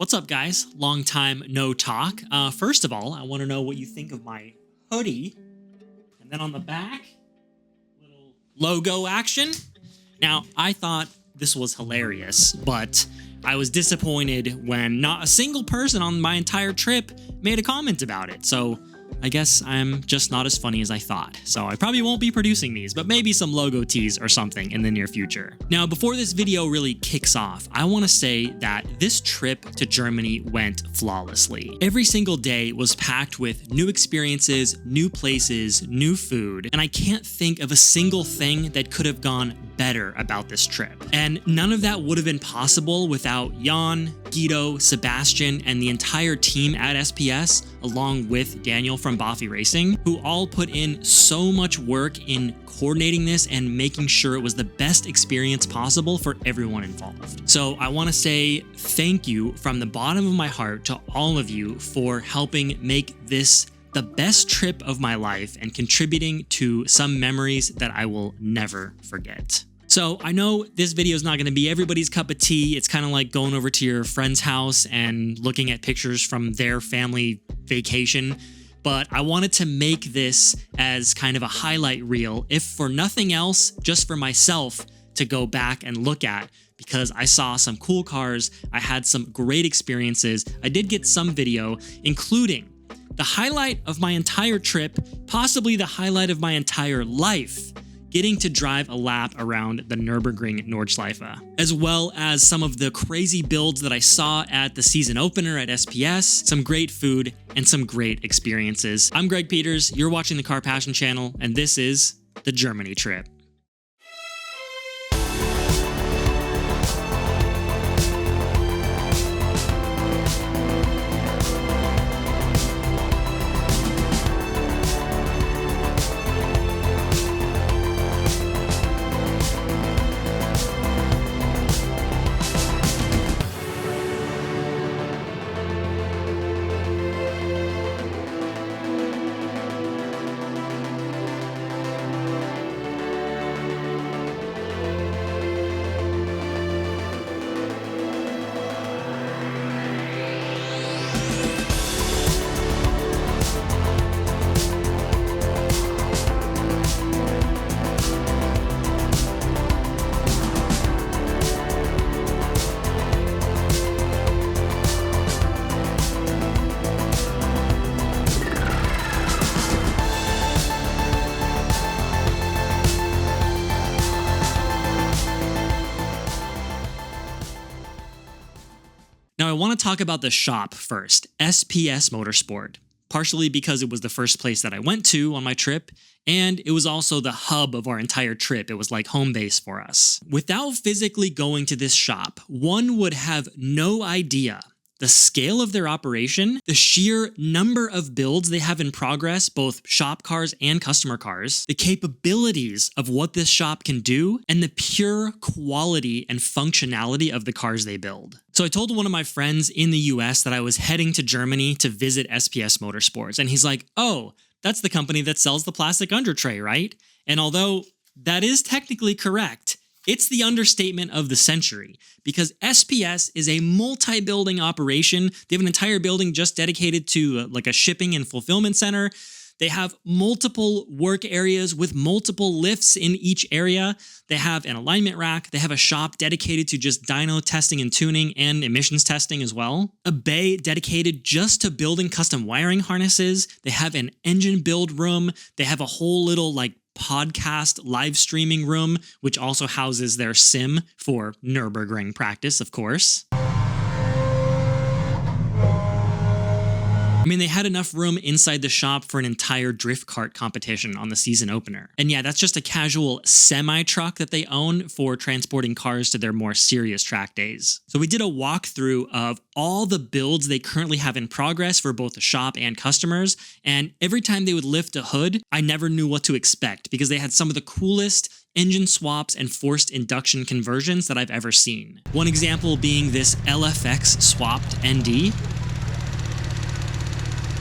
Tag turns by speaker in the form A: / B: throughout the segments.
A: What's up, guys? Long time no talk. First of all, I want to know what you think of my hoodie. And then on the back, little logo action. Now, I thought this was hilarious, but I was disappointed when not a single person on my entire trip made a comment about it. So I guess I'm just not as funny as I thought. So I probably won't be producing these, but maybe some logo tees or something in the near future. Now, before this video really kicks off, I want to say that this trip to Germany went flawlessly. Every single day was packed with new experiences, new places, new food, and I can't think of a single thing that could have gone better about this trip. And none of that would have been possible without Jan, Guido, Sebastian, and the entire team at SPS, along with Daniel from Bofi Racing, who all put in so much work in coordinating this and making sure it was the best experience possible for everyone involved. So I want to say thank you from the bottom of my heart to all of you for helping make this the best trip of my life and contributing to some memories that I will never forget. So I know this video is not going to be everybody's cup of tea. It's kind of like going over to your friend's house and looking at pictures from their family vacation. But I wanted to make this as kind of a highlight reel, if for nothing else, just for myself to go back and look at, because I saw some cool cars. I had some great experiences. I did get some video, including the highlight of my entire trip, possibly the highlight of my entire life, getting to drive a lap around the Nurburgring Nordschleife, as well as some of the crazy builds that I saw at the season opener at SPS, some great food, and some great experiences. I'm Greg Peters, you're watching the CarPassion channel, and this is the Germany trip. Now, I want to talk about the shop first, SPS Motorsport, partially because it was the first place that I went to on my trip, and it was also the hub of our entire trip. It was like home base for us. Without physically going to this shop, one would have no idea the scale of their operation, the sheer number of builds they have in progress, both shop cars and customer cars, the capabilities of what this shop can do, and the pure quality and functionality of the cars they build. So I told one of my friends in the US that I was heading to Germany to visit SPS Motorsports, and he's like, "Oh, that's the company that sells the plastic under tray, right?" And although that is technically correct, it's the understatement of the century, because SPS is a multi-building operation. They have an entire building just dedicated to like a shipping and fulfillment center. They have multiple work areas with multiple lifts in each area. They have an alignment rack. They have a shop dedicated to just dyno testing and tuning and emissions testing as well. A bay dedicated just to building custom wiring harnesses. They have an engine build room. They have a whole little like podcast live streaming room, which also houses their sim for Nurburgring practice, of course. I mean, they had enough room inside the shop for an entire drift kart competition on the season opener. And yeah, that's just a casual semi-truck that they own for transporting cars to their more serious track days. So we did a walkthrough of all the builds they currently have in progress for both the shop and customers. And every time they would lift a hood, I never knew what to expect because they had some of the coolest engine swaps and forced induction conversions that I've ever seen. One example being this LFX swapped ND.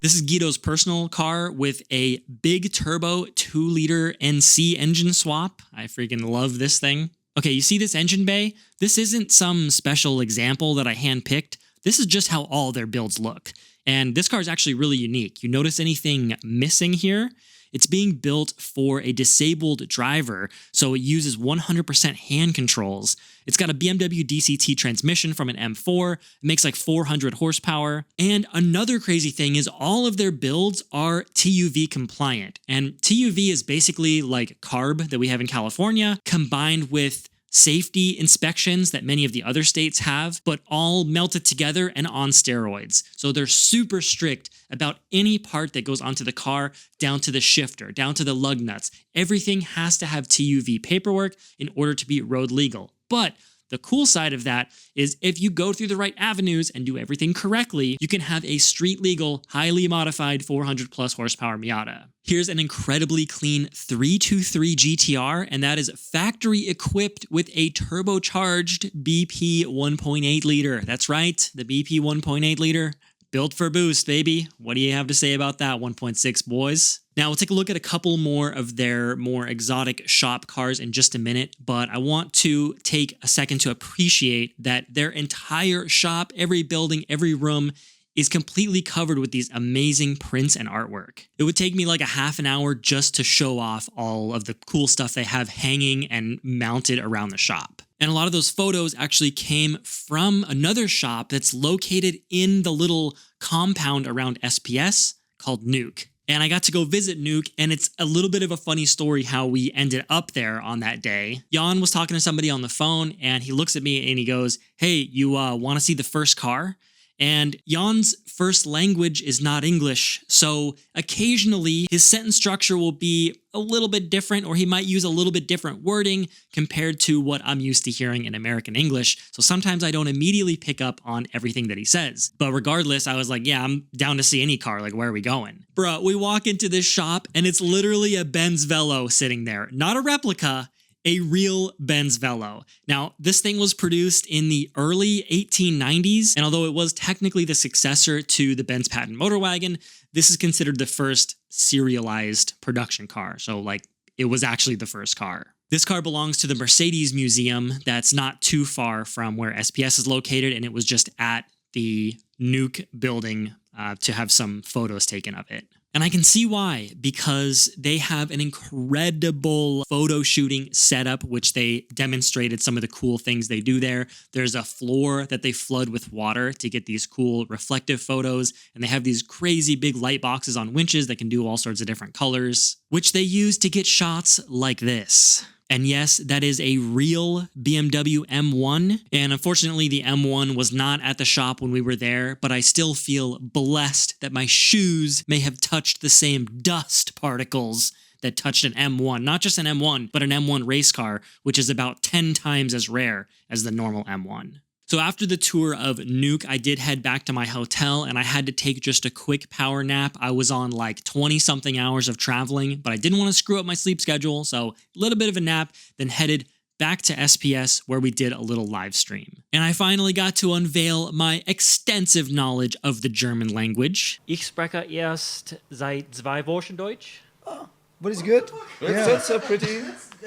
A: This is Guido's personal car with a big turbo 2-liter NC engine swap. I freaking love this thing. Okay, you see this engine bay? This isn't some special example that I handpicked. this is just how all their builds look. And this car is actually really unique. You notice anything missing here? It's being built for a disabled driver, so it uses 100% hand controls. It's got a BMW DCT transmission from an M4. It makes like 400 horsepower. And another crazy thing is all of their builds are TUV compliant. And TUV is basically like CARB that we have in California, combined with safety inspections that many of the other states have, but all melted together and on steroids. So they're super strict about any part that goes onto the car, down to the shifter, down to the lug nuts. Everything has to have TUV paperwork in order to be road legal. But the cool side of that is if you go through the right avenues and do everything correctly, you can have a street legal, highly modified 400 plus horsepower Miata. Here's an incredibly clean 323 GTR, and that is factory equipped with a turbocharged BP 1.8 liter. That's right, the BP 1.8 liter. Built for boost, baby. What do you have to say about that, 1.6 boys? Now, we'll take a look at a couple more of their more exotic shop cars in just a minute, but I want to take a second to appreciate that their entire shop, every building, every room, is completely covered with these amazing prints and artwork. It would take me like a half an hour just to show off all of the cool stuff they have hanging and mounted around the shop. And a lot of those photos actually came from another shop that's located in the little compound around SPS called Nook. And I got to go visit Nook, and it's a little bit of a funny story how we ended up there on that day. Jan was talking to somebody on the phone, and he looks at me and he goes, "Hey, you want to see the first car?" And Jan's first language is not English, so occasionally his sentence structure will be a little bit different, or he might use a little bit different wording compared to what I'm used to hearing in American English. So sometimes I don't immediately pick up on everything that he says. But regardless, I was like, yeah, I'm down to see any car. Like, where are we going? Bruh, we walk into this shop and it's literally a Benz Velo sitting there. Not a replica, a real Benz Velo. Now, this thing was produced in the early 1890s, and although it was technically the successor to the Benz Patent Motor Wagon, this is considered the first serialized production car. So, like, it was actually the first car. This car belongs to the Mercedes Museum that's not too far from where SPS is located, and it was just at the Nook building to have some photos taken of it. And I can see why, because they have an incredible photo shooting setup, which they demonstrated some of the cool things they do there. There's a floor that they flood with water to get these cool reflective photos, and they have these crazy big light boxes on winches that can do all sorts of different colors, which they use to get shots like this. And yes, that is a real BMW M1. And unfortunately, the M1 was not at the shop when we were there, but I still feel blessed that my shoes may have touched the same dust particles that touched an M1. Not just an M1, but an M1 race car, which is about 10 times as rare as the normal M1. So after the tour of Nook, I did head back to my hotel, and I had to take just a quick power nap. I was on like 20-something hours of traveling, but I didn't want to screw up my sleep schedule, so a little bit of a nap, then headed back to SPS where we did a little live stream. And I finally got to unveil my extensive knowledge of the German language. Ich spreche erst seit 2 Wochen Deutsch.
B: Oh, but it's good.
C: That's a pretty...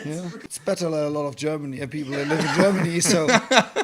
B: Yeah. It's better than a lot of Germany people that live in Germany, so...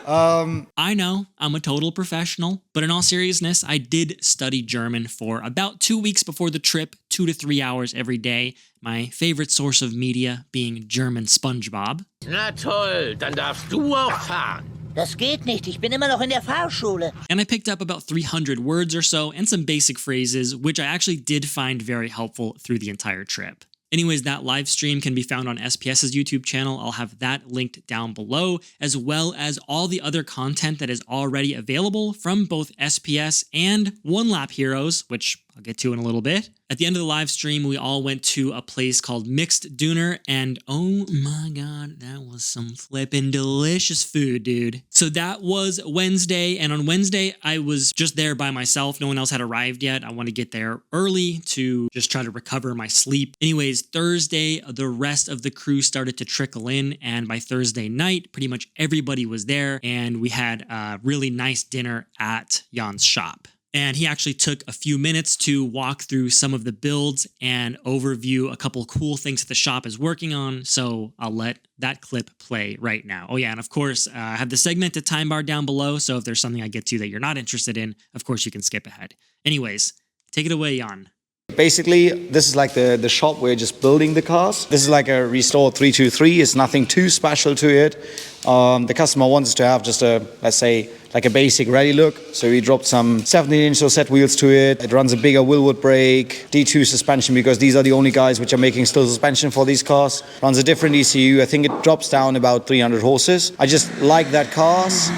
A: I know, I'm a total professional, but in all seriousness, I did study German for about 2 weeks before the trip, 2 to 3 hours every day. My favorite source of media being German SpongeBob.
D: Na toll, dann darfst du auch fahren.
E: Das geht nicht, ich bin immer noch in der Fahrschule.
A: And I picked up about 300 words or so and some basic phrases, which I actually did find very helpful through the entire trip. Anyways, that live stream can be found on SPS's YouTube channel. I'll have that linked down below, as well as all the other content that is already available from both SPS and OneLapHeros, which I'll get to in a little bit. At the end of the live stream, we all went to a place called Mixed Döner, and oh my god, that was some flippin' delicious food, dude. So that was Wednesday, and on Wednesday, I was just there by myself. No one else had arrived yet. I wanted to get there early to just try to recover my sleep. Anyways, Thursday, the rest of the crew started to trickle in, and by Thursday night, pretty much everybody was there, and we had a really nice dinner at Jan's shop. And he actually took a few minutes to walk through some of the builds and overview a couple cool things that the shop is working on. So I'll let that clip play right now. Oh yeah, and of course, I have the segmented time bar down below. So if there's something I get to that you're not interested in, of course you can skip ahead. Anyways, take it away, Jan.
B: Basically, this is like the shop where you're just building the cars. This is like a restored 323. It's nothing too special to it. The customer wants to have just a, let's say, like a basic rally look. So we dropped some 17-inch set wheels to it. It runs a bigger Willwood brake, D2 suspension, because these are the only guys which are making still suspension for these cars. Runs a different ECU. I think it drops down about 300 horses. I just like that cars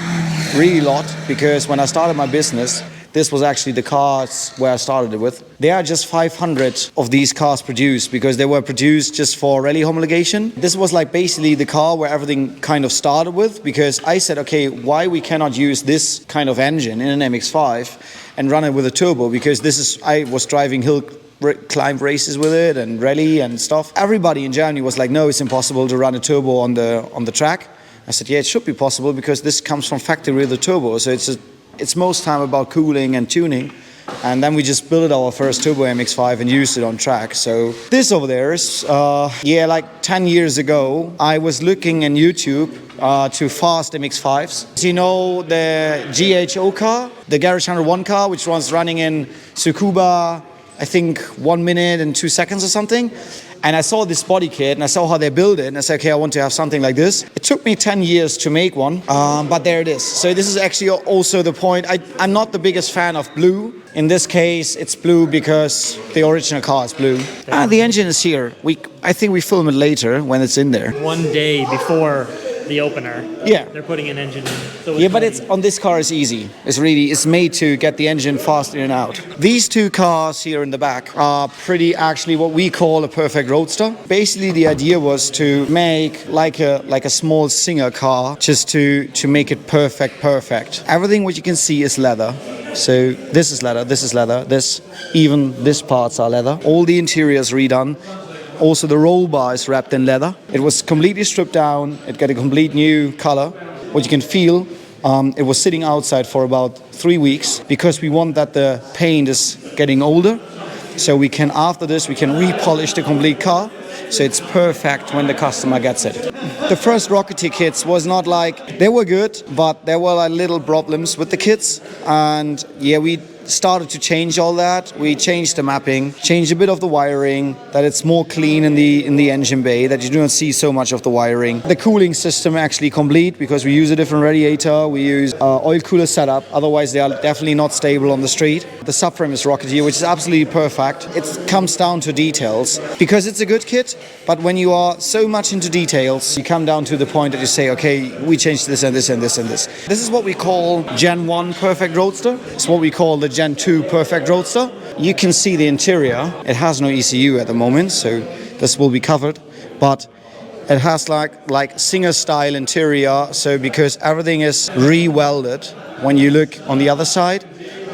B: really a lot, because when I started my business, this was actually the cars where I started it with. There are just 500 of these cars produced because they were produced just for rally homologation. This was like basically the car where everything kind of started with, because I said, okay, why we cannot use this kind of engine in an MX-5 and run it with a turbo, because I was driving hill climb races with it and rally and stuff. Everybody in Germany was like, no, it's impossible to run a turbo on the track. I said, yeah, it should be possible, because this comes from factory with a turbo, so it's most time about cooling and tuning. And then we just built our first turbo MX-5 and used it on track. So this over there is, like 10 years ago, I was looking on YouTube to fast MX-5s. You know the GHO car, the Garage 101 car, which was running in Tsukuba, I think 1 minute and 2 seconds or something. And I saw this body kit and I saw how they build it, and I said, okay, I want to have something like this. It took me 10 years to make one, but there it is. So this is actually also the point. I'm not the biggest fan of blue. In this case, it's blue because the original car is blue. The engine is here. I think we film it later when it's in there.
A: One day before the opener,
B: yeah,
A: they're putting an engine in. So
B: yeah, but it's on this car is easy. It's made to get the engine fast in and out. These two cars here in the back are pretty actually what we call a perfect roadster. Basically, the idea was to make like a small singer car, just to make it perfect. Everything what you can see is leather. So this is leather, even this parts are leather. All the interiors redone. Also, the roll bar is wrapped in leather. It was completely stripped down. It got a complete new color. What you can feel, it was sitting outside for about 3 weeks, because we want that the paint is getting older. So after this, we can repolish the complete car. So it's perfect when the customer gets it. The first Rocketeer kits was not like, they were good, but there were like little problems with the kits. And yeah, we started to change all that. We changed the mapping, changed a bit of the wiring, that it's more clean in the engine bay, that you do not see so much of the wiring. The cooling system actually complete, because we use a different radiator, we use oil cooler setup, otherwise they are definitely not stable on the street. The subframe is Rocketeer, which is absolutely perfect. It comes down to details, because it's a good kit, but when you are so much into details, you come down to the point that you say, okay, we changed this and this and this and this. This is what we call Gen 1 Perfect Roadster. It's what we call the Gen 2 Perfect Roadster. You can see the interior. It has no ECU at the moment, so this will be covered, but it has like Singer style interior. So because everything is re-welded, when you look on the other side,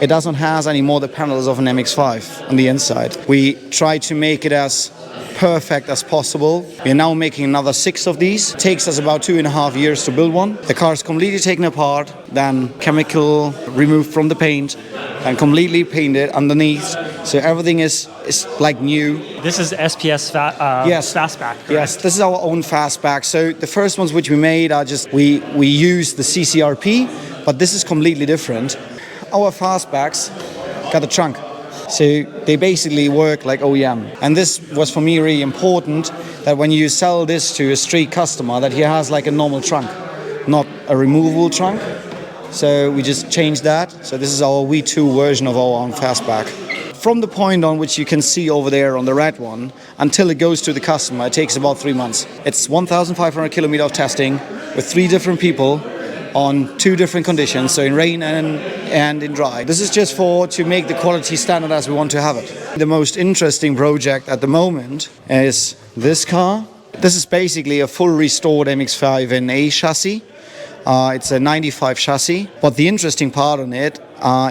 B: it doesn't have any more the panels of an MX-5 on the inside. We try to make it as perfect as possible. We are now making another 6 of these. It takes us about 2.5 years to build one. The car is completely taken apart, then chemical removed from the paint, and completely painted underneath. So everything is like new.
A: This is SPS
B: yes.
A: Fastback, correct?
B: Yes, this is our own Fastback. So the first ones which we made are just, we use the CCRP, but this is completely different. Our Fastbacks got a trunk. So they basically work like OEM. And this was for me really important, that when you sell this to a street customer, that he has like a normal trunk, not a removable trunk. So we just changed that. So this is our V2 version of our own Fastback. From the point on which you can see over there on the red one, until it goes to the customer, it takes about 3 months. It's 1,500 kilometers of testing with 3 different people on 2 different conditions, so in rain and in dry. This is just to make the quality standard as we want to have it. The most interesting project at the moment is this car. This is basically a full restored MX-5 in A chassis. It's a 95 chassis, but the interesting part on it,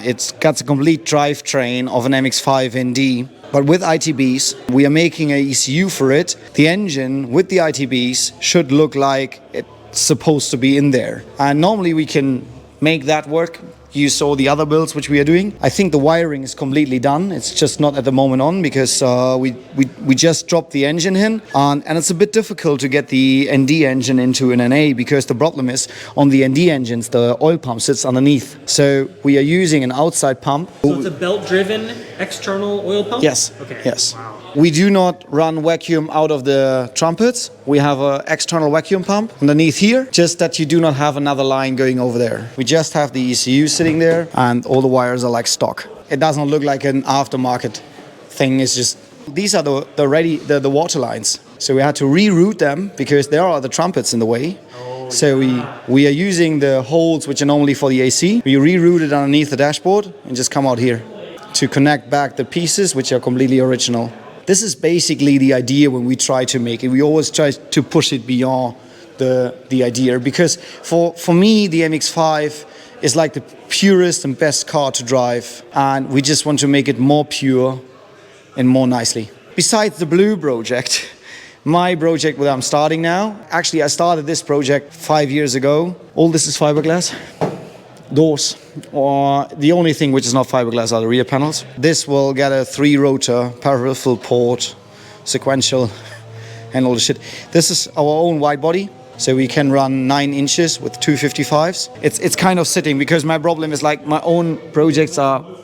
B: it's got a complete drivetrain of an MX-5 in D. But with ITBs, we are making a ECU for it. The engine with the ITBs should look like it's supposed to be in there. And normally we can make that work you saw the other builds which we are doing. I think the wiring is completely done. It's just not at the moment on because we just dropped the engine in, and it's a bit difficult to get the ND engine into an NA because the problem is on the ND engines the oil pump sits underneath. So we are using an outside pump.
A: So it's a belt-driven external oil pump?
B: Yes.
A: Okay.
B: Yes.
A: Wow.
B: We do not run vacuum out of the trumpets. We have an external vacuum pump underneath here, just that you do not have another line going over there. We just have the ECU sitting there and all the wires are like stock. It doesn't look like an aftermarket thing. It's just, these are the water lines. So we had to reroute them because there are the trumpets in the way. So we are using the holes which are normally for the AC. We rerouted underneath the dashboard and just come out here to connect back the pieces which are completely original. This is basically the idea when we try to make it. We always try to push it beyond the idea because for me the MX-5 is like the purest and best car to drive, and we just want to make it more pure and more nicely. Besides the blue project, my project where I'm starting now, actually I started this project 5 years ago. All this is fiberglass. Doors, or the only thing which is not fiberglass are the rear panels. This will get a 3-rotor, parallel port, sequential, and all the shit. This is our own wide body, so we can run 9 inches with 255s. It's kind of sitting because my problem is like my own projects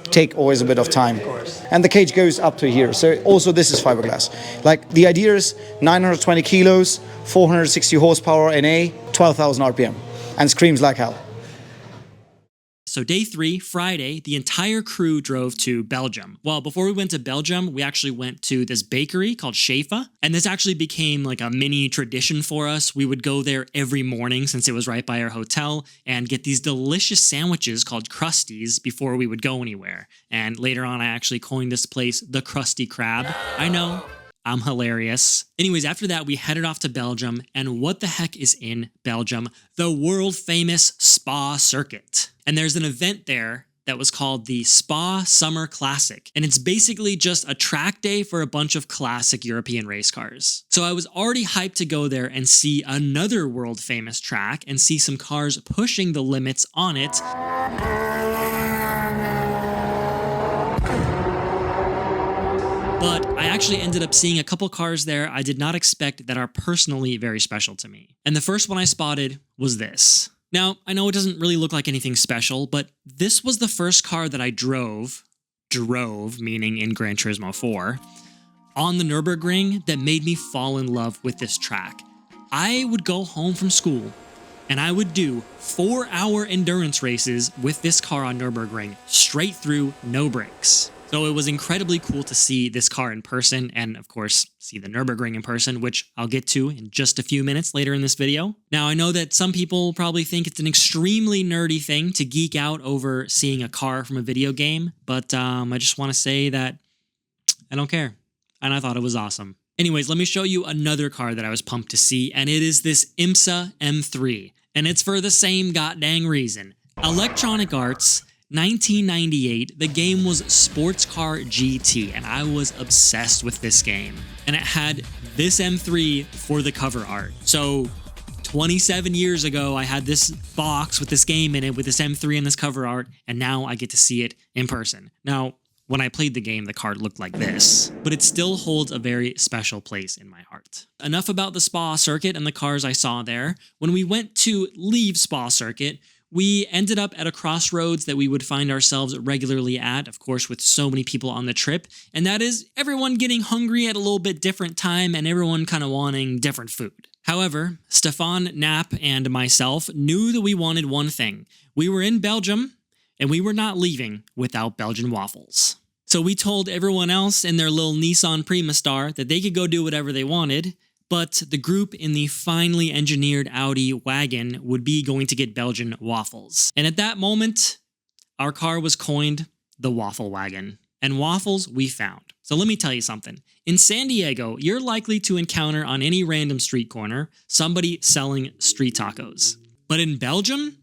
B: take always a bit of time. Of course. And the cage goes up to here. So also this is fiberglass. Like the idea is 920 kilos, 460 horsepower NA, 12,000 RPM, and screams like hell.
A: So day 3, Friday, the entire crew drove to Belgium. Well, before we went to Belgium, we actually went to this bakery called Schäfer, and this actually became like a mini tradition for us. We would go there every morning since it was right by our hotel and get these delicious sandwiches called Crusties before we would go anywhere. And later on, I actually coined this place the Krusty Krab. I know, I'm hilarious. Anyways, after that, we headed off to Belgium, and what the heck is in Belgium? The world famous Spa circuit. And there's an event there that was called the Spa Summer Classic, and it's basically just a track day for a bunch of classic European race cars. So I was already hyped to go there and see another world famous track and see some cars pushing the limits on it. But I actually ended up seeing a couple cars there I did not expect that are personally very special to me. And the first one I spotted was this. Now, I know it doesn't really look like anything special, but this was the first car that I drove, meaning in Gran Turismo 4, on the Nurburgring that made me fall in love with this track. I would go home from school and I would do 4-hour endurance races with this car on Nurburgring, straight through, no brakes. So it was incredibly cool to see this car in person and, of course, see the Nürburgring in person, which I'll get to in just a few minutes later in this video. Now, I know that some people probably think it's an extremely nerdy thing to geek out over seeing a car from a video game, but I just want to say that I don't care, and I thought it was awesome. Anyways, let me show you another car that I was pumped to see, and it is this IMSA M3, and it's for the same goddamn reason. Electronic Arts, 1998, the game was Sports Car GT, and I was obsessed with this game. And it had this M3 for the cover art. So 27 years ago, I had this box with this game in it, with this M3 and this cover art, and now I get to see it in person. Now, when I played the game, the card looked like this, but it still holds a very special place in my heart. Enough about the Spa circuit and the cars I saw there. When we went to leave Spa circuit, we ended up at a crossroads that we would find ourselves regularly at, of course, with so many people on the trip, and that is everyone getting hungry at a little bit different time and everyone kind of wanting different food. However, Stefan, Napp, and myself knew that we wanted one thing. We were in Belgium, and we were not leaving without Belgian waffles. So we told everyone else in their little Nissan Primastar that they could go do whatever they wanted, but the group in the finely engineered Audi wagon would be going to get Belgian waffles. And at that moment, our car was coined the Waffle Wagon. And waffles we found. So let me tell you something. In San Diego, you're likely to encounter on any random street corner somebody selling street tacos. But in Belgium,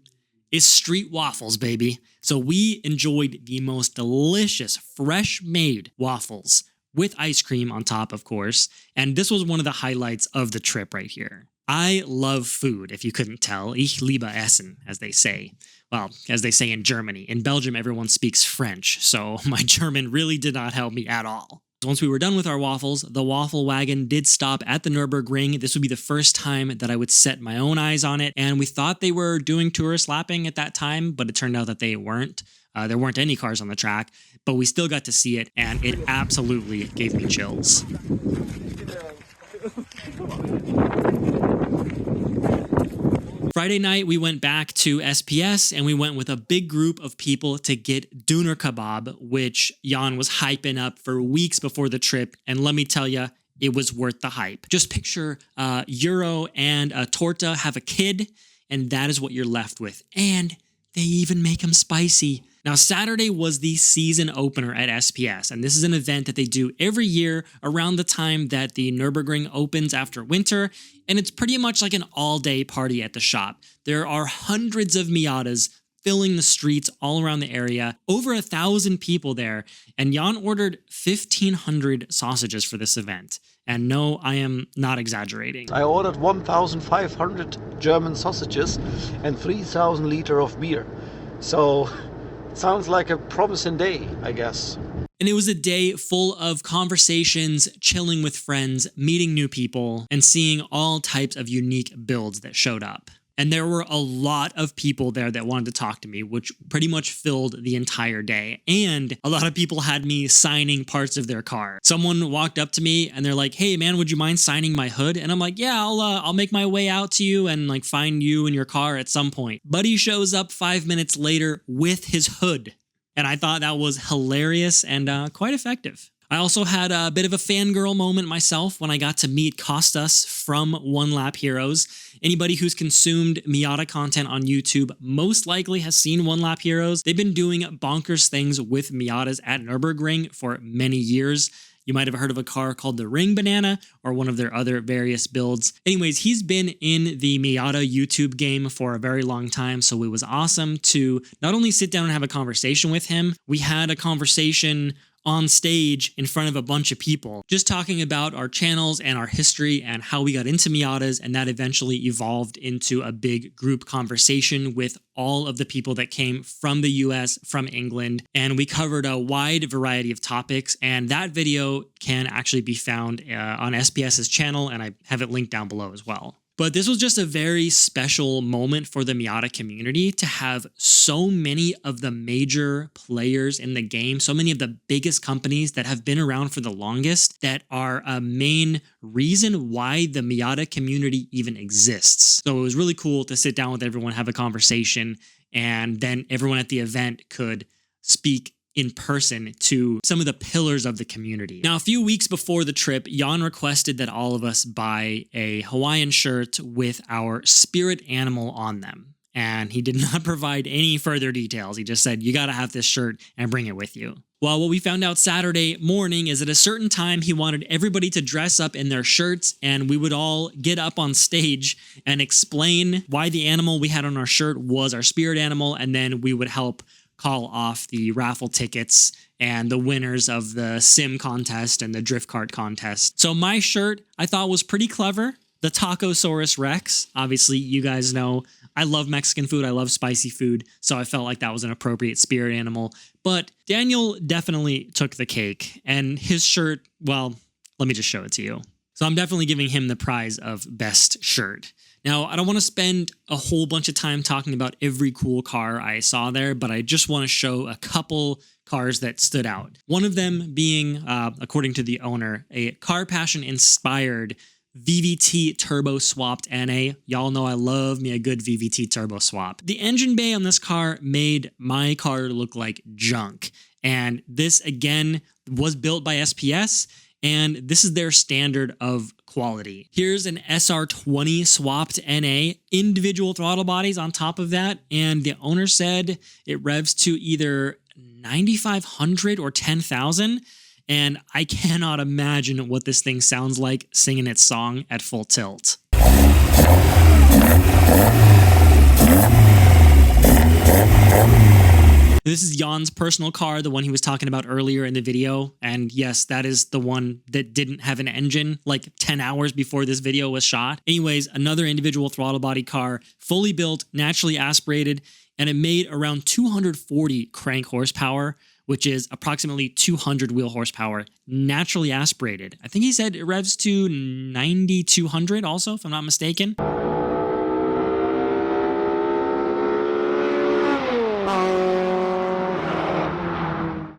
A: it's street waffles, baby. So we enjoyed the most delicious, fresh-made waffles with ice cream on top, of course, and this was one of the highlights of the trip right here. I love food, if you couldn't tell. Ich liebe Essen, as they say. Well, as they say in Germany. In Belgium, everyone speaks French, so my German really did not help me at all. Once we were done with our waffles, the waffle wagon did stop at the Nurburgring. This would be the first time that I would set my own eyes on it, and we thought they were doing tourist lapping at that time, but it turned out that they weren't. There weren't any cars on the track, but we still got to see it, and it absolutely gave me chills. Friday night, we went back to SPS and we went with a big group of people to get doner kebab, which Jan was hyping up for weeks before the trip. And let me tell you, it was worth the hype. Just picture Euro and Torta have a kid, and that is what you're left with. And they even make them spicy. Now, Saturday was the season opener at SPS, and this is an event that they do every year around the time that the Nurburgring opens after winter, and it's pretty much like an all-day party at the shop. There are hundreds of Miatas filling the streets all around the area, over 1,000 people there, and Jan ordered 1,500 sausages for this event. And no, I am not exaggerating.
C: I ordered 1,500 German sausages and 3,000 liters of beer. So, sounds like a promising day, I guess.
A: And it was a day full of conversations, chilling with friends, meeting new people, and seeing all types of unique builds that showed up. And there were a lot of people there that wanted to talk to me, which pretty much filled the entire day. And a lot of people had me signing parts of their car. Someone walked up to me and they're like, "Hey man, would you mind signing my hood?" And I'm like, "Yeah, I'll make my way out to you and like find you in your car at some point." Buddy shows up 5 minutes later with his hood. And I thought that was hilarious and quite effective. I also had a bit of a fangirl moment myself when I got to meet KOSTAS from OneLapHeros. Anybody who's consumed Miata content on YouTube most likely has seen OneLapHeros. They've been doing bonkers things with Miatas at Nurburgring for many years. You might have heard of a car called the Ring Banana or one of their other various builds. Anyways, he's been in the Miata YouTube game for a very long time, so it was awesome to not only sit down and have a conversation with him, we had a conversation on stage in front of a bunch of people, just talking about our channels and our history and how we got into Miatas, and that eventually evolved into a big group conversation with all of the people that came from the US, from England, and we covered a wide variety of topics, and that video can actually be found on SPS's channel, and I have it linked down below as well. But this was just a very special moment for the Miata community to have so many of the major players in the game, so many of the biggest companies that have been around for the longest that are a main reason why the Miata community even exists. So it was really cool to sit down with everyone, have a conversation, and then everyone at the event could speak in person to some of the pillars of the community. Now, a few weeks before the trip, Jan requested that all of us buy a Hawaiian shirt with our spirit animal on them. And he did not provide any further details. He just said, "You gotta have this shirt and bring it with you." Well, what we found out Saturday morning is at a certain time, he wanted everybody to dress up in their shirts, and we would all get up on stage and explain why the animal we had on our shirt was our spirit animal, and then we would help call off the raffle tickets and the winners of the sim contest and the drift kart contest. So my shirt I thought was pretty clever. The Tacosaurus Rex. Obviously, you guys know I love Mexican food. I love spicy food. So I felt like that was an appropriate spirit animal. But Daniel definitely took the cake. And his shirt, well, let me just show it to you. So I'm definitely giving him the prize of best shirt. Now, I don't want to spend a whole bunch of time talking about every cool car I saw there, but I just want to show a couple cars that stood out. One of them being, according to the owner, a CarPassion-inspired VVT turbo swapped NA. Y'all know I love me a good VVT turbo swap. The engine bay on this car made my car look like junk. And this, again, was built by SPS, and this is their standard of quality. Here's an SR20 swapped NA, individual throttle bodies on top of that, and the owner said it revs to either 9,500 or 10,000, and I cannot imagine what this thing sounds like singing its song at full tilt. This is Jan's personal car, the one he was talking about earlier in the video. And yes, that is the one that didn't have an engine like 10 hours before this video was shot. Anyways, another individual throttle body car, fully built, naturally aspirated, and it made around 240 crank horsepower, which is approximately 200 wheel horsepower, naturally aspirated. I think he said it revs to 9,200 also, if I'm not mistaken.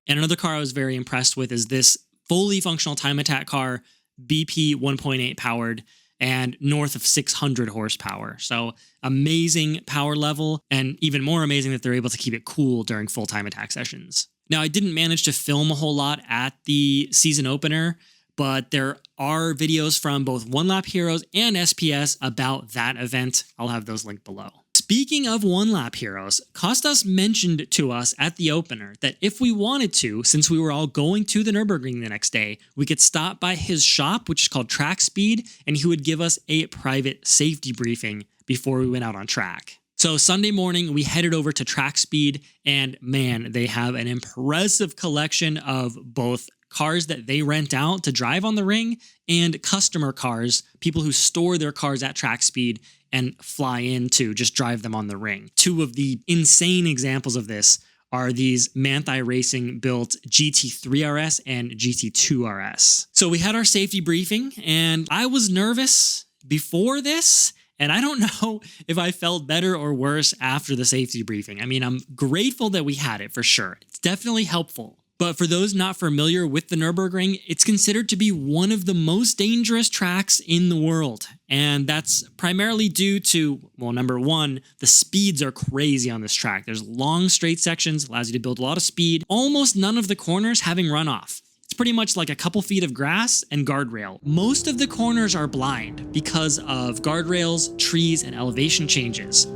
A: And another car I was very impressed with is this fully functional time attack car, BP 1.8 powered and north of 600 horsepower. So amazing power level, and even more amazing that they're able to keep it cool during full time attack sessions. Now, I didn't manage to film a whole lot at the season opener, but there are videos from both OneLapHeros and SPS about that event. I'll have those linked below. Speaking of OneLapHeros, KOSTAS mentioned to us at the opener that if we wanted to, since we were all going to the Nurburgring the next day, we could stop by his shop, which is called Trackspeed, and he would give us a private safety briefing before we went out on track. So Sunday morning, we headed over to Trackspeed, and man, they have an impressive collection of both cars that they rent out to drive on the ring and customer cars, people who store their cars at Trackspeed and fly in to just drive them on the ring. Two of the insane examples of this are these Bofi Racing built GT3 RS and GT2 RS. So we had our safety briefing, and I was nervous before this, and I don't know if I felt better or worse after the safety briefing. I mean, I'm grateful that we had it for sure. It's definitely helpful. But for those not familiar with the Nurburgring, it's considered to be one of the most dangerous tracks in the world. And that's primarily due to, well, number one, the speeds are crazy on this track. There's long straight sections, allows you to build a lot of speed, almost none of the corners having runoff. It's pretty much like a couple feet of grass and guardrail. Most of the corners are blind because of guardrails, trees, and elevation changes.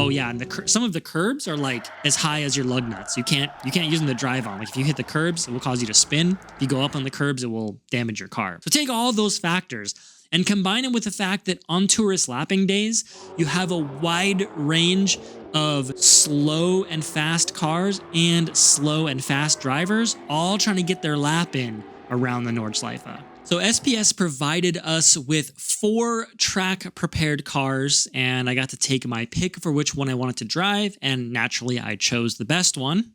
A: Oh yeah, and some of the curbs are like as high as your lug nuts. You can't use them to drive on. Like if you hit the curbs, it will cause you to spin. If you go up on the curbs, it will damage your car. So take all those factors and combine it with the fact that on tourist lapping days, you have a wide range of slow and fast cars and slow and fast drivers, all trying to get their lap in around the Nordschleife. So SPS provided us with 4 track prepared cars, and I got to take my pick for which one I wanted to drive, and naturally I chose the best one,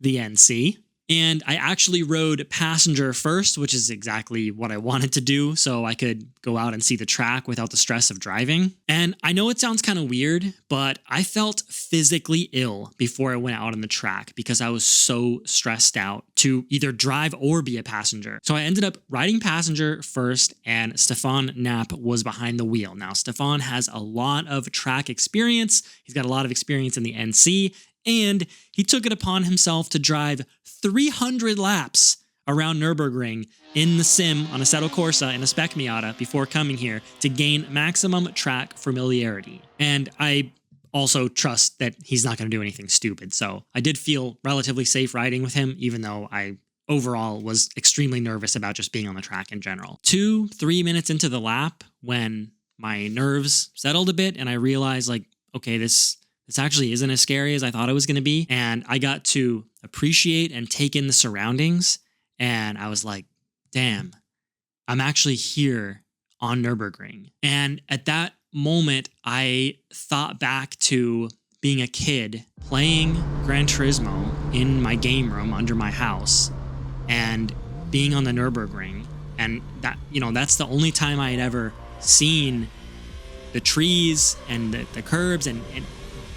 A: the NC. And I actually rode passenger first, which is exactly what I wanted to do, so I could go out and see the track without the stress of driving. And I know it sounds kind of weird, but I felt physically ill before I went out on the track because I was so stressed out to either drive or be a passenger. So I ended up riding passenger first, and Stefan Napp was behind the wheel. Now, Stefan has a lot of track experience. He's got a lot of experience in the NC, and he took it upon himself to drive 300 laps around Nurburgring in the sim on a Assetto Corsa and a Spec Miata before coming here to gain maximum track familiarity. And I also trust that he's not going to do anything stupid. So I did feel relatively safe riding with him, even though I overall was extremely nervous about just being on the track in general. 2-3 minutes into the lap, when my nerves settled a bit and I realized, like, okay, this actually isn't as scary as I thought it was going to be. And I got to appreciate and take in the surroundings. And I was like, damn, I'm actually here on Nurburgring. And at that moment, I thought back to being a kid playing Gran Turismo in my game room under my house and being on the Nurburgring. And that, that's the only time I had ever seen the trees and the curbs, and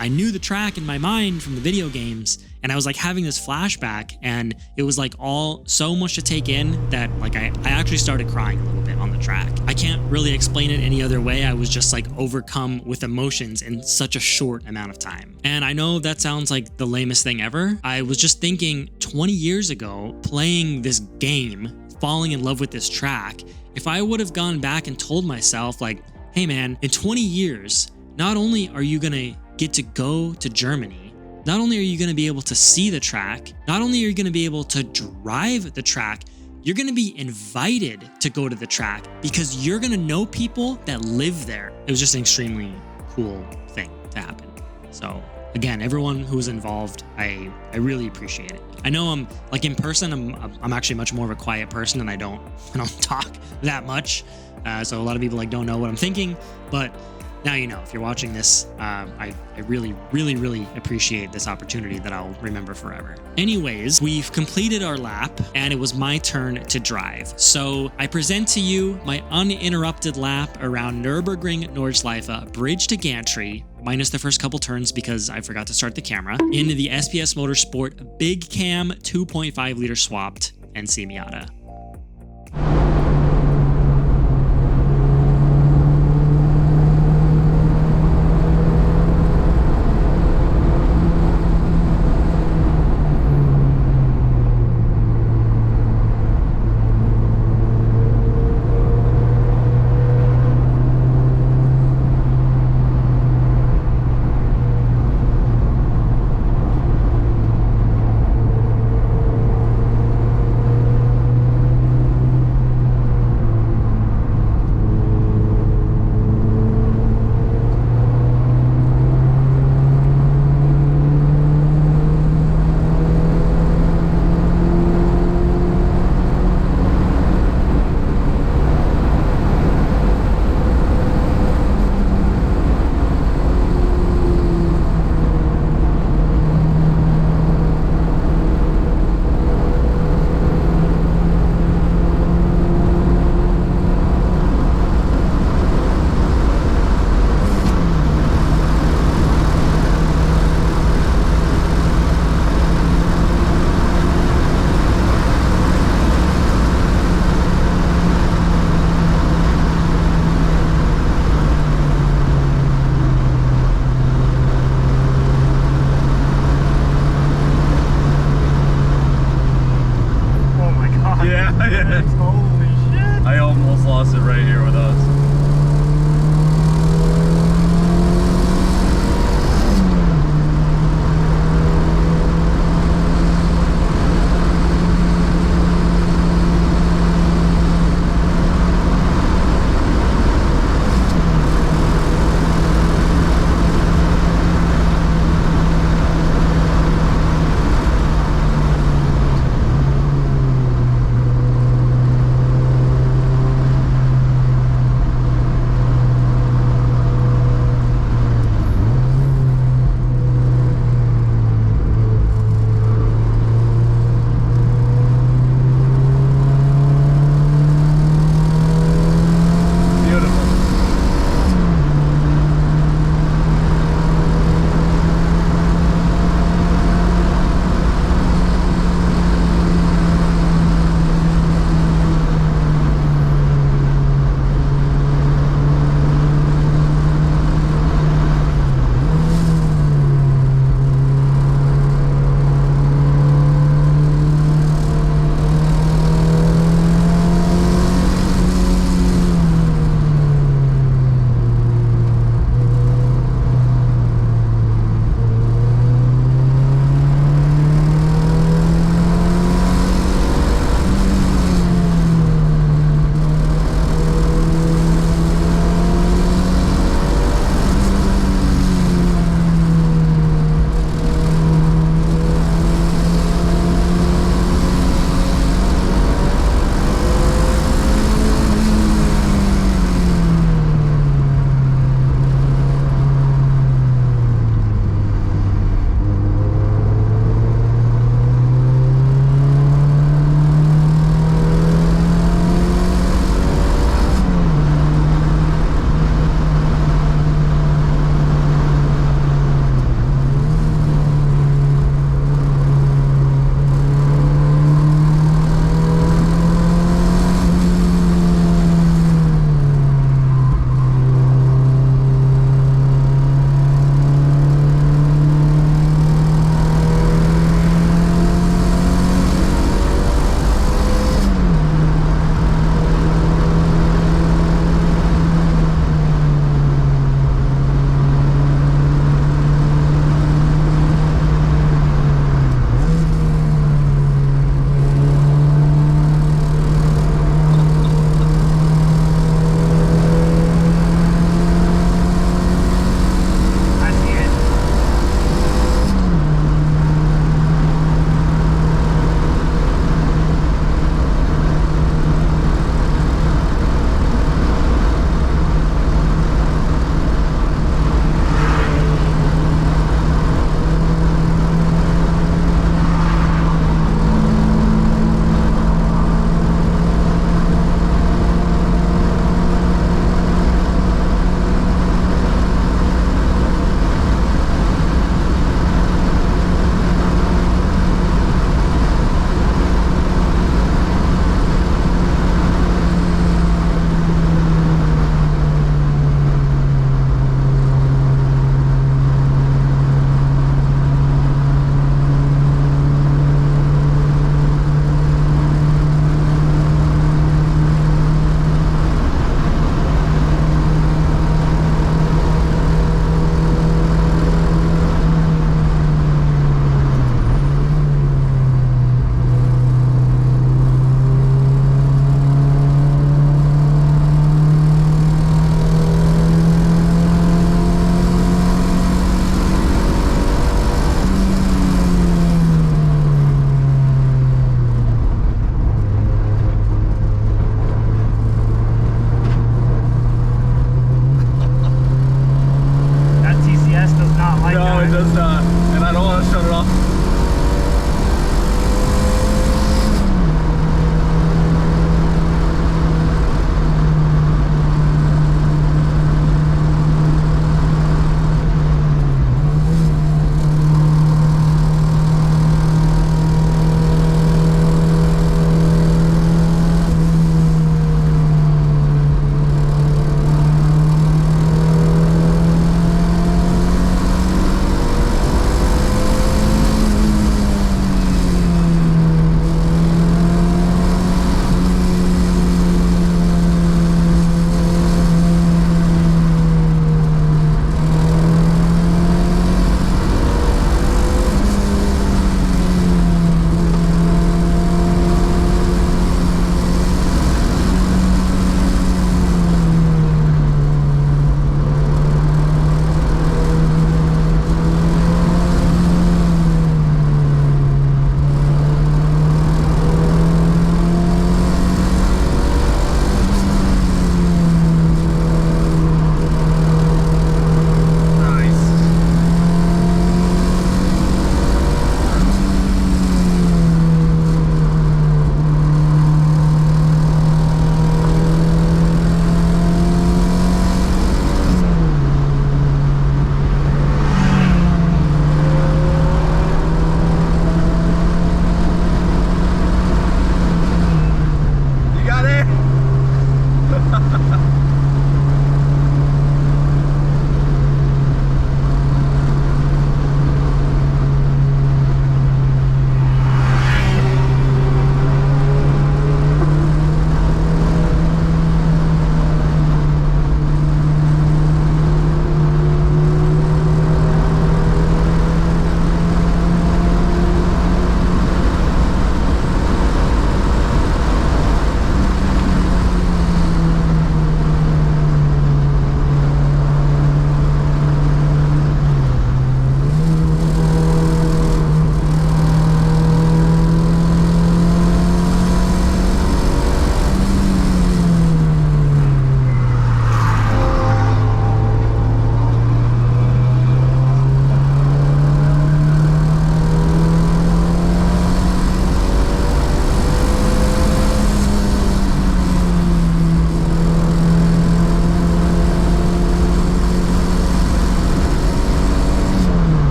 A: I knew the track in my mind from the video games, and I was like having this flashback, and it was like all so much to take in that like I actually started crying a little bit on the track. I can't really explain it any other way. I was just like overcome with emotions in such a short amount of time. And I know that sounds like the lamest thing ever. I was just thinking 20 years ago, playing this game, falling in love with this track, if I would have gone back and told myself like, hey man, in 20 years, not only are you gonna get to go to Germany, not only are you going to be able to see the track, not only are you going to be able to drive the track, you're going to be invited to go to the track because you're going to know people that live there. It was just an extremely cool thing to happen. So again, everyone who was involved, I really appreciate it. I know I'm like in person, I'm actually much more of a quiet person and I don't talk that much. So a lot of people like don't know what I'm thinking, but now you know. If you're watching this, I really, really, really appreciate this opportunity that I'll remember forever. Anyways, we've completed our lap and it was my turn to drive. So I present to you my uninterrupted lap around Nurburgring, Nordschleife, bridge to Gantry, minus the first couple turns because I forgot to start the camera, in the SPS Motorsport Big Cam 2.5 liter swapped NC Miata.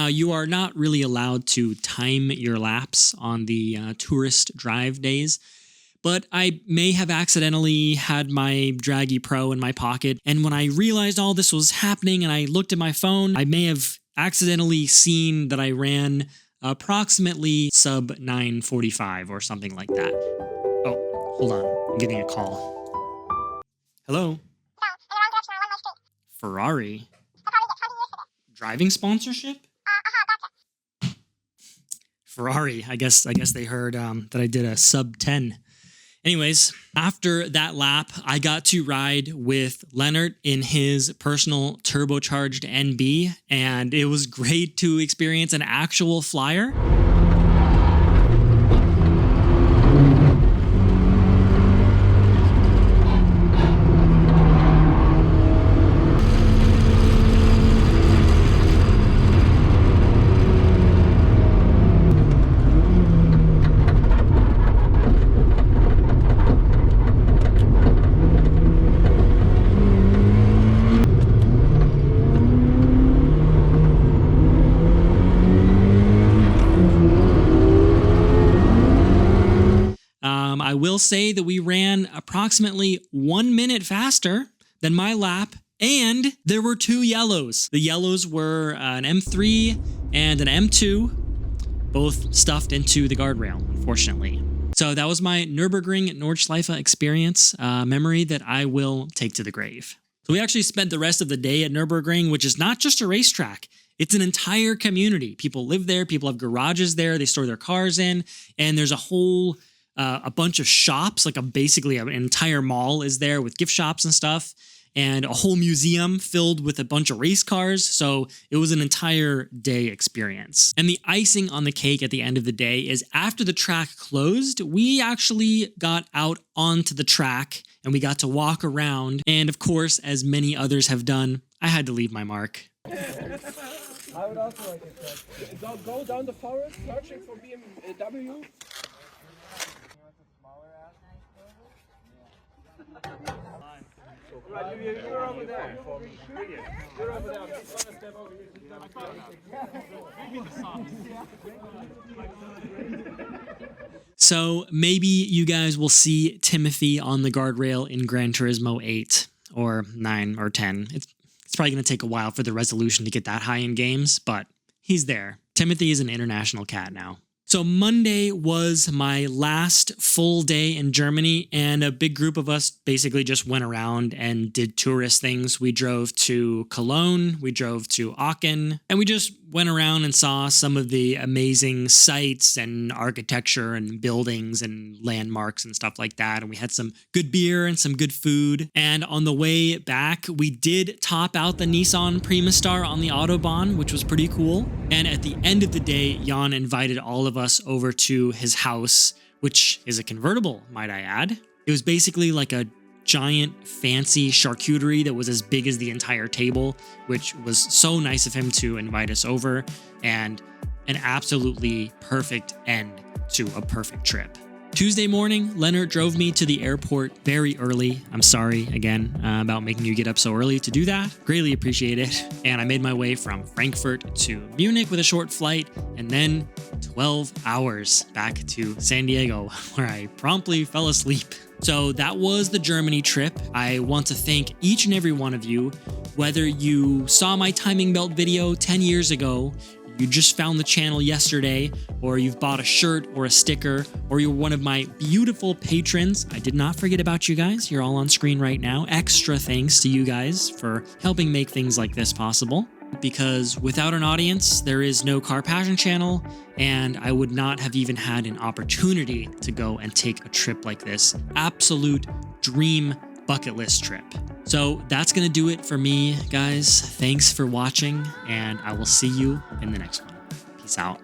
A: You are not really allowed to time your laps on the tourist drive days, but I may have accidentally had my Draggy Pro in my pocket, and when I realized all this was happening and I looked at my phone, I may have accidentally seen that I ran approximately sub 9:45 or something like that. Oh, hold on. I'm getting a call. Hello? Ferrari? Driving sponsorship? Ferrari. I guess they heard that I did a sub 10. Anyways, after that lap, I got to ride with Lennart in his personal turbocharged NB, and it was great to experience an actual flyer. I will say that we ran approximately 1 minute faster than my lap, and there were 2 yellows. The yellows were an M3 and an M2, both stuffed into the guardrail, unfortunately. So that was my Nurburgring Nordschleife experience, memory that I will take to the grave. So we actually spent the rest of the day at Nurburgring, which is not just a racetrack. It's an entire community. People live there. People have garages there. They store their cars in, and there's a bunch of shops, like basically an entire mall is there with gift shops and stuff, and a whole museum filled with a bunch of race cars. So it was an entire day experience. And the icing on the cake at the end of the day is after the track closed, we actually got out onto the track and we got to walk around. And of course, as many others have done, I had to leave my mark.
F: I would also like it. Go down the forest, searching for BMW. Right, you're over there. You're over there.
A: So maybe you guys will see Timothy on the guardrail in Gran Turismo 8 or 9 or 10. It's probably going to take a while for the resolution to get that high in games, but he's there. Timothy is an international cat now. So Monday was my last full day in Germany, and a big group of us basically just went around and did tourist things. We drove to Cologne, we drove to Aachen, and we just went around and saw some of the amazing sites and architecture and buildings and landmarks and stuff like that. And we had some good beer and some good food. And on the way back, we did top out the Nissan Primastar on the Autobahn, which was pretty cool. And at the end of the day, Jan invited all of us over to his house, which is a convertible, might I add. It was basically like a giant fancy charcuterie that was as big as the entire table, which was so nice of him to invite us over, and an absolutely perfect end to a perfect trip. Tuesday morning, Lennart drove me to the airport very early. I'm sorry again about making you get up so early to do that. Greatly appreciate it. And I made my way from Frankfurt to Munich with a short flight, and then 12 hours back to San Diego, where I promptly fell asleep. So that was the Germany trip. I want to thank each and every one of you, whether you saw my timing belt video 10 years ago, you just found the channel yesterday, or you've bought a shirt or a sticker, or you're one of my beautiful patrons. I did not forget about you guys. You're all on screen right now. Extra thanks to you guys for helping make things like this possible. Because without an audience, there is no CarPassion channel, and I would not have even had an opportunity to go and take a trip like this. Absolute dream bucket list trip. So that's going to do it for me, guys. Thanks for watching, and I will see you in the next one. Peace out.